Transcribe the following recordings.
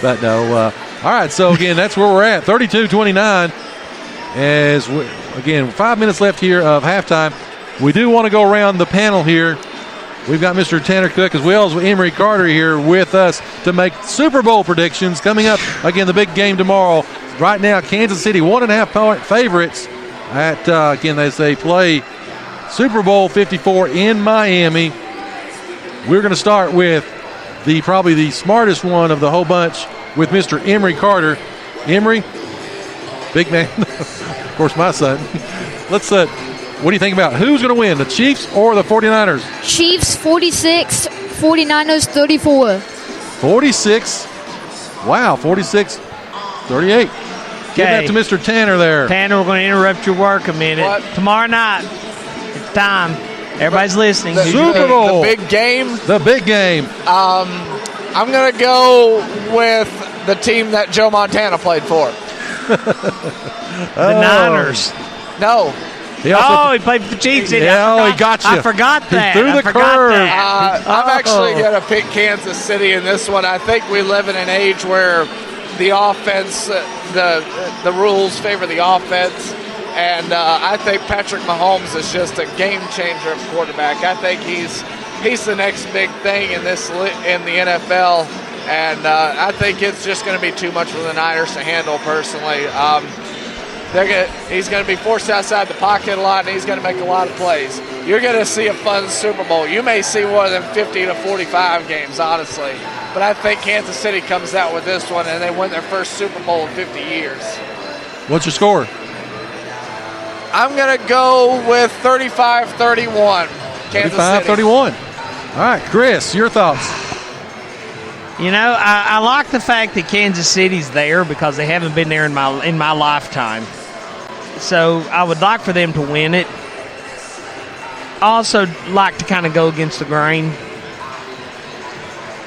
But no. All right, so again, that's where we're at, 32-29. Again, 5 minutes left here of halftime. We do want to go around the panel here. We've got Mr. Tanner Cook as well as Emory Carter here with us to make Super Bowl predictions. Coming up, again, the big game tomorrow. Right now, Kansas City 1.5-point favorites again, as they play Super Bowl 54 in Miami. We're going to start with probably the smartest one of the whole bunch with Mr. Emory Carter. Emory, big man, of course, my son. Let's what do you think about who's going to win, the Chiefs or the 49ers? Chiefs 46, 49ers 34. 46. Wow, 46-38. Give that to Mr. Tanner there. Tanner, we're going to interrupt your work a minute. What? Tomorrow night, it's time. Everybody's listening. Super Bowl. The big game. The big game. I'm going to go with the team that Joe Montana played for. The Niners. No. He played for the Chiefs. He got you. I forgot that. He threw the curve. I'm actually going to pick Kansas City in this one. I think we live in an age where the offense, the rules favor the offense. And I think Patrick Mahomes is just a game changer of quarterback. I think he's the next big thing in the NFL. And I think it's just going to be too much for the Niners to handle personally. He's going to be forced outside the pocket a lot, and he's going to make a lot of plays. You're going to see a fun Super Bowl. You may see more than 50 to 45 games, honestly. But I think Kansas City comes out with this one, and they win their first Super Bowl in 50 years. What's your score? I'm going to go with 35-31. Kansas 35-31. All right, Chris, your thoughts? You know, I like the fact that Kansas City's there because they haven't been there in my lifetime. So I would like for them to win it. I also like to kind of go against the grain.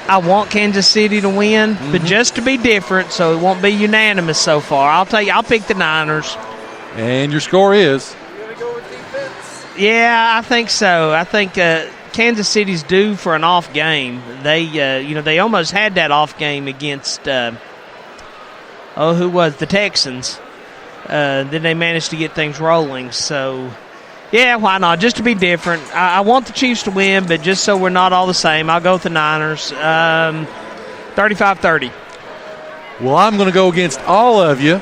I want Kansas City to win, but just to be different, so it won't be unanimous so far. I'll pick the Niners. And your score is? You're going to go with defense? Yeah, I think so. I think Kansas City's due for an off game. They almost had that off game against who was the Texans. Then they managed to get things rolling. So, yeah, why not? Just to be different. I want the Chiefs to win, but just so we're not all the same, I'll go with the Niners. 35-30. Well, I'm going to go against all of you.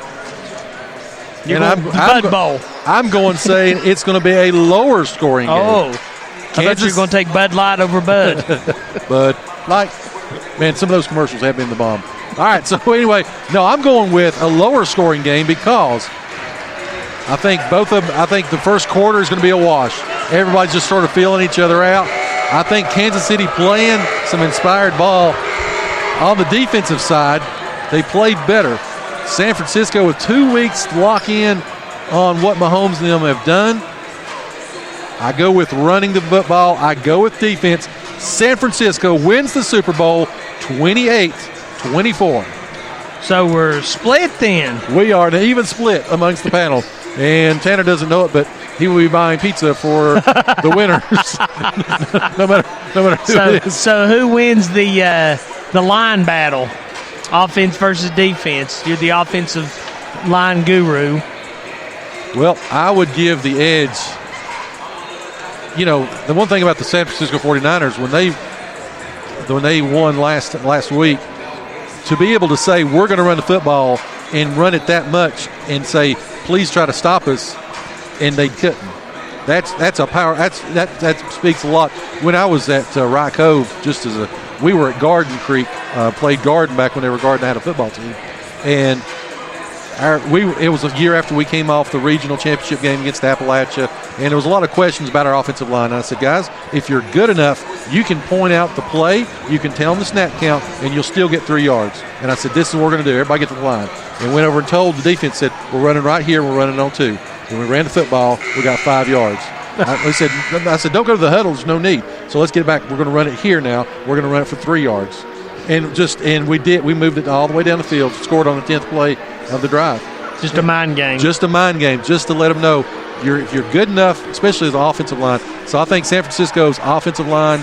Bud Bowl. I'm going saying it's going to be a lower scoring game. Oh, I thought you were going to take Bud Light over Bud. Bud Light. Man, some of those commercials have been the bomb. All right, so anyway, no, I'm going with a lower scoring game because I think the first quarter is going to be a wash. Everybody's just sort of feeling each other out. I think Kansas City playing some inspired ball on the defensive side. They played better. San Francisco with 2 weeks to lock in on what Mahomes and them have done. I go with running the football. I go with defense. San Francisco wins the Super Bowl 28-24. So we're split then. We are an even split amongst the panel. And Tanner doesn't know it, but he will be buying pizza for the winners. no matter who it is. So who wins the line battle? Offense versus defense. You're the offensive line guru. Well, I would give the edge. You know, the one thing about the San Francisco 49ers, when they won last week, to be able to say we're going to run the football and run it that much and say, please try to stop us, and they couldn't. That's a power. That speaks a lot. When I was at Rye Cove, we were at Garden Creek, played Garden back when they were Garden, had a football team, and it was a year after we came off the regional championship game against Appalachia, and there was a lot of questions about our offensive line. And I said, guys, if you're good enough, you can point out the play, you can tell them the snap count, and you'll still get 3 yards. And I said, this is what we're going to do. Everybody get to the line. And went over and told the defense, said, we're running right here, we're running on 2. When we ran the football, we got 5 yards. I said, don't go to the huddle. There's no need. So let's get it back. We're going to run it here now. We're going to run it for 3 yards. And we did. We moved it all the way down the field, scored on the 10th play of the drive. Just a mind game. Just a mind game, just to let them know if you're good enough, especially as an offensive line. So I think San Francisco's offensive line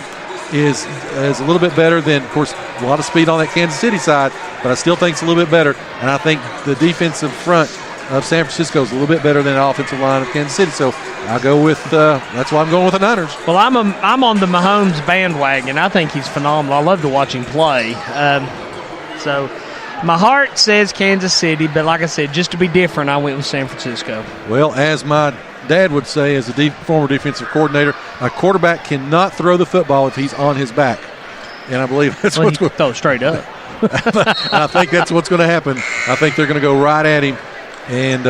is a little bit better than, of course, a lot of speed on that Kansas City side, but I still think it's a little bit better. And I think the defensive front of San Francisco is a little bit better than the offensive line of Kansas City. So I'll go with that's why I'm going with the Niners. Well, I'm on the Mahomes bandwagon. I think he's phenomenal. I love to watch him play. So my heart says Kansas City, but like I said, just to be different, I went with San Francisco. Well, as my dad would say, as a former defensive coordinator, a quarterback cannot throw the football if he's on his back. And I believe that's what's going to throw straight up. I think that's what's going to happen. I think they're going to go right at him, and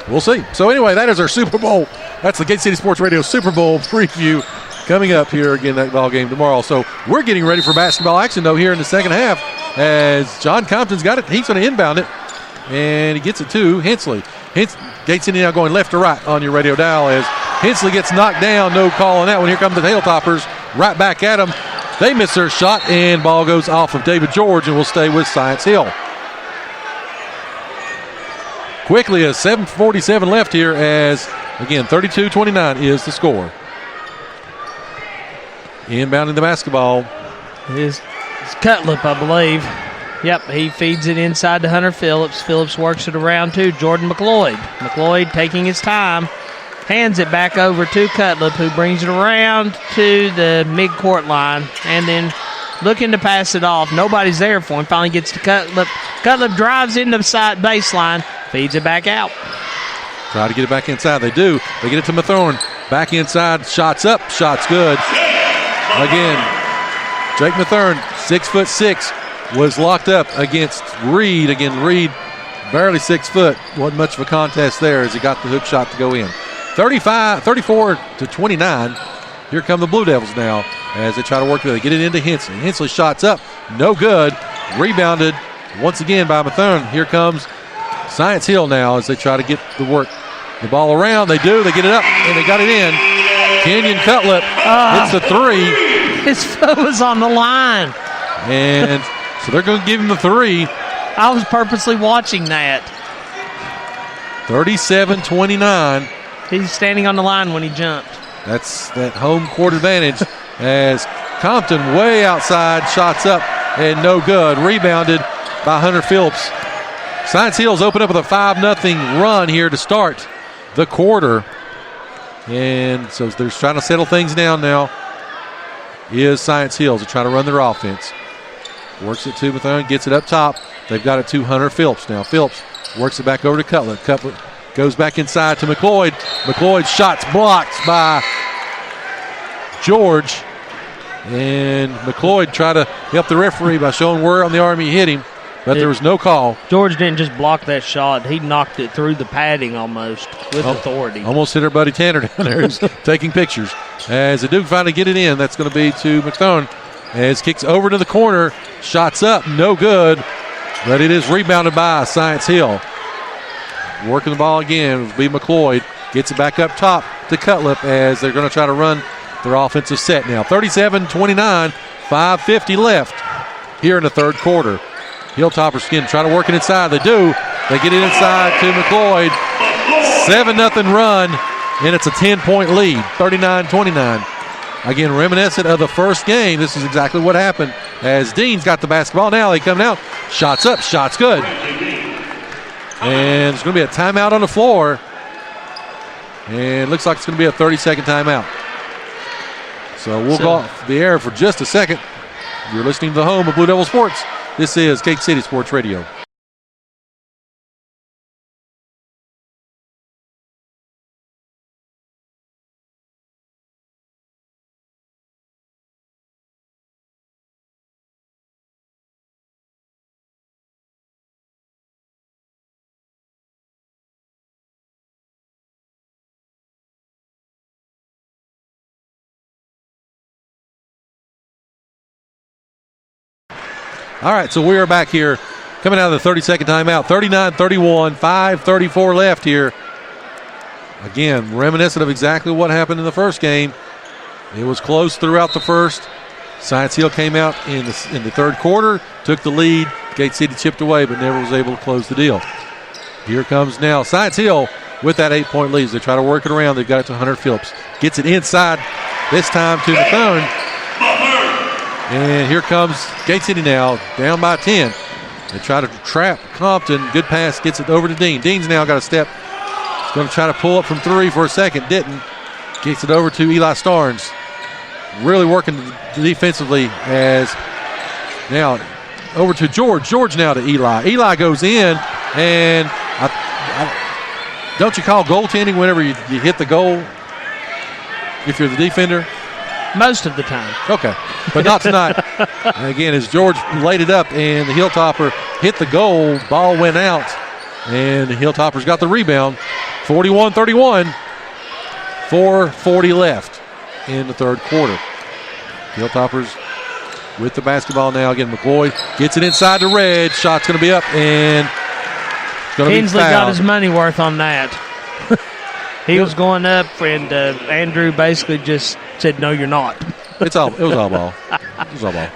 we'll see. So anyway, that is our Super Bowl. That's the Gate City Sports Radio Super Bowl preview coming up here again, that ball game tomorrow. So we're getting ready for basketball action, though, here in the second half as John Compton's got it. He's going to inbound it, and he gets it to Hensley. Gate City now going left to right on your radio dial as Hensley gets knocked down. No call on that one. Here come the Tailtoppers right back at him. They miss their shot, and ball goes off of David George and will stay with Science Hill. Quickly, a 7:47 left here as, again, 32-29 is the score. Inbounding the basketball is Cutlip, I believe. Yep, he feeds it inside to Hunter Phillips. Phillips works it around to Jordan McLeod. McLeod taking his time, hands it back over to Cutlip, who brings it around to the midcourt line, and then looking to pass it off. Nobody's there for him. Finally gets to Cutlip. Cutlip drives into the side baseline, feeds it back out. Try to get it back inside. They do. They get it to Mathorn. Back inside. Shots up. Shots good. Again, Jake Mathorn, 6'6", was locked up against Reed. Again, Reed, barely 6 foot. Wasn't much of a contest there as he got the hook shot to go in. 34-29. Here come the Blue Devils now as they try to work with it. Get it into Hensley. Hensley shots up. No good. Rebounded once again by Mathorn. Here comes Science Hill now as they try to get the the ball around. They do. They get it up, and they got it in. Kenyon Cutlip hits the three. His foot was on the line. And so they're going to give him the three. I was purposely watching that. 37-29. He's standing on the line when he jumped. That's that home court advantage as Compton way outside, shots up, and no good. Rebounded by Hunter Phillips. Science Hills open up with a 5-0 run here to start the quarter. And so they're trying to settle things down now. Is Science Hills. They're trying to run their offense. Works it to Mathorn, gets it up top. They've got it to Hunter Phillips now. Phillips works it back over to Cutlip. Cutlip goes back inside to McLeod. McLeod's shot's blocked by George. And McLeod tried to help the referee by showing where on the arm he hit him, but there was no call. George didn't just block that shot. He knocked it through the padding almost with authority. Almost hit our buddy Tanner down there who's taking pictures. As the Duke finally get it in, that's going to be to McThorne. As kicks over to the corner, shots up, no good, but it is rebounded by Science Hill. Working the ball again, it'll be McLeod. Gets it back up top to Cutlip as they're going to try to run their offensive set now. 37-29, 5:50 left here in the third quarter. Hilltoppers again try to work it inside. They do. They get it inside to McLeod. 7-0 run, and it's a 10-point lead, 39-29. Again, reminiscent of the first game, this is exactly what happened as Dean's got the basketball. Now they come down. Shots up, shots good. And there's going to be a timeout on the floor. And it looks like it's going to be a 30-second timeout. So we'll go off the air for just a second. You're listening to the home of Blue Devil Sports. This is Gate City Sports Radio. All right, so we are back here coming out of the 30-second timeout. 39-31, 5:34 left here. Again, reminiscent of exactly what happened in the first game. It was close throughout the first. Science Hill came out in the third quarter, took the lead. Gate City chipped away, but never was able to close the deal. Here comes now Science Hill with that 8-point lead. They try to work it around. They've got it to Hunter Phillips. Gets it inside, this time to Mathorn. And here comes Gate City now, down by 10. They try to trap Compton. Good pass, gets it over to Dean. Dean's now got a step. He's going to try to pull up from 3 for a second. Didn't. Kicks it over to Eli Starnes. Really working defensively as now over to George. George now to Eli. Eli goes in, and don't you call goaltending whenever you hit the goal if you're the defender? Most of the time. Okay, but not tonight. Again, as George laid it up and the Hilltopper hit the goal, ball went out, and the Hilltoppers got the rebound. 41-31, 4:40 left in the third quarter. Hilltoppers with the basketball now. Again, McCoy gets it inside to Red. Shot's going to be up, and it's going to be Hensley fouled. got his money worth on that. He was going up, and Andrew basically just said, "No, you're not." It was all ball. It was all ball.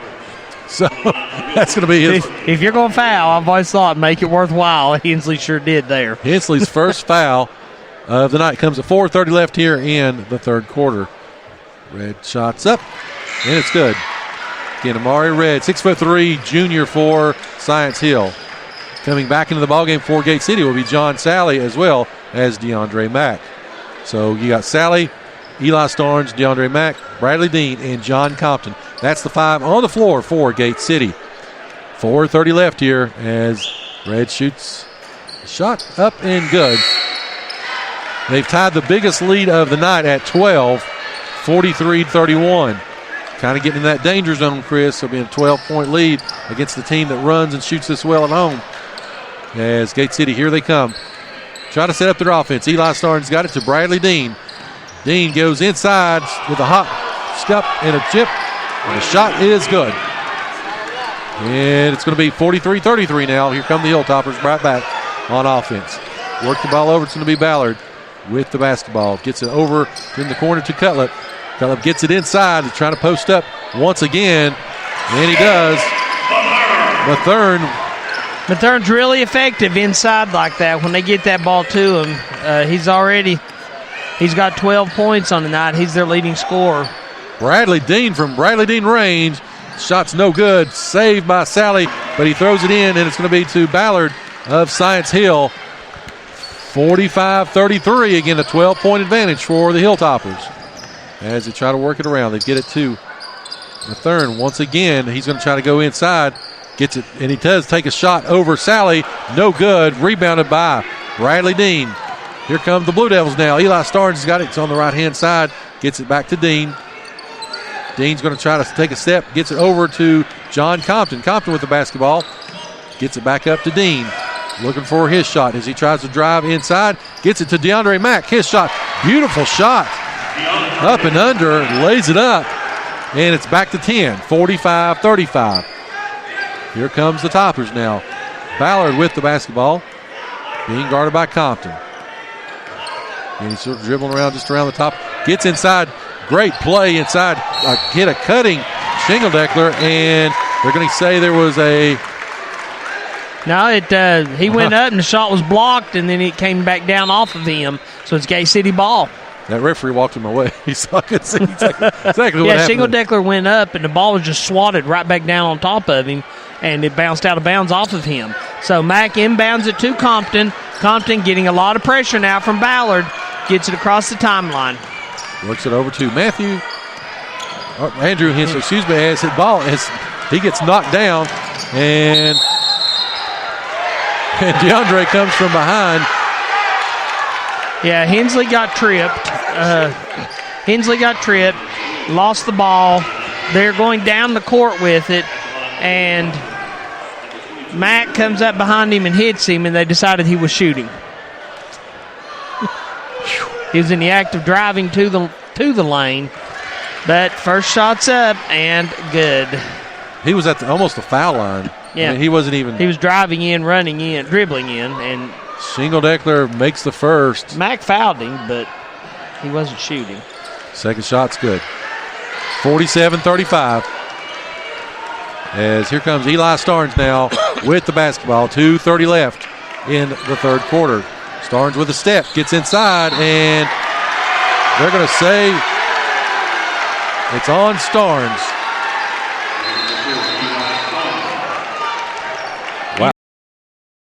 So that's going to be his. If you're going to foul, I've always thought make it worthwhile. Hensley sure did there. Hensley's first foul of the night comes at 4:30 left here in the third quarter. Red shots up, and it's good. Again, Amari Red, 6'3", junior for Science Hill. Coming back into the ballgame for Gate City will be John Sally as well as DeAndre Mack. So you got Sally, Eli Starnes, DeAndre Mack, Bradley Dean, and John Compton. That's the 5 on the floor for Gate City. 4:30 left here as Red shoots a shot up and good. They've tied the biggest lead of the night at 12, 43-31. Kind of getting in that danger zone, Chris. So being a 12-point lead against the team that runs and shoots this well at home. As Gate City, here they come. Try to set up their offense. Eli Starnes got it to Bradley Dean. Dean goes inside with a hop, step, and a chip. And the shot is good. And it's going to be 43-33 now. Here come the Hilltoppers right back on offense. Work the ball over. It's going to be Ballard with the basketball. Gets it over in the corner to Cutlip. Cutlip gets it inside. He's trying to post up once again. And he does. Mathern's really effective inside like that. When they get that ball to him, he's got 12 points on the night. He's their leading scorer. Bradley Dean from Bradley Dean range. Shot's no good. Saved by Sally, but he throws it in, and it's going to be to Ballard of Science Hill. 45-33. Again, a 12-point advantage for the Hilltoppers. As they try to work it around, they get it to Mathern. Once again, he's going to try to go inside. Gets it, and he does take a shot over Sally. No good. Rebounded by Bradley Dean. Here come the Blue Devils now. Eli Starnes has got it. It's on the right-hand side. Gets it back to Dean. Dean's going to try to take a step. Gets it over to John Compton. Compton with the basketball. Gets it back up to Dean. Looking for his shot as he tries to drive inside. Gets it to DeAndre Mack. His shot. Beautiful shot. Up and under. Lays it up. And it's back to 10. 45-35. Here comes the Toppers now. Ballard with the basketball. Being guarded by Compton. And he's sort of dribbling around just around the top. Gets inside. Great play inside. Hit a cutting Shingledeckler, and they're going to say there was a... No, he went up and the shot was blocked, and then it came back down off of him. So it's Gate City ball. That referee walked him away. So I could see exactly what happened. Shingledeckler went up, and the ball was just swatted right back down on top of him, and it bounced out of bounds off of him. So Mack inbounds it to Compton. Compton getting a lot of pressure now from Ballard. Gets it across the timeline. Works it over to Andrew Hensley, as his ball as he gets knocked down, and DeAndre comes from behind. Yeah, Hensley got tripped. Lost the ball. They're going down the court with it, and Mack comes up behind him and hits him, and they decided he was shooting. He was in the act of driving to the lane, but first shot's up and good. He was at almost the foul line. Yeah, I mean, he wasn't even. He was driving in, running in, dribbling in, and Shingledeckler makes the first. Mack fouled him, but he wasn't shooting. Second shot's good. 47-35. As here comes Eli Starnes now with the basketball. 2:30 left in the third quarter. Starnes with a step, gets inside, and they're going to say it's on Starnes.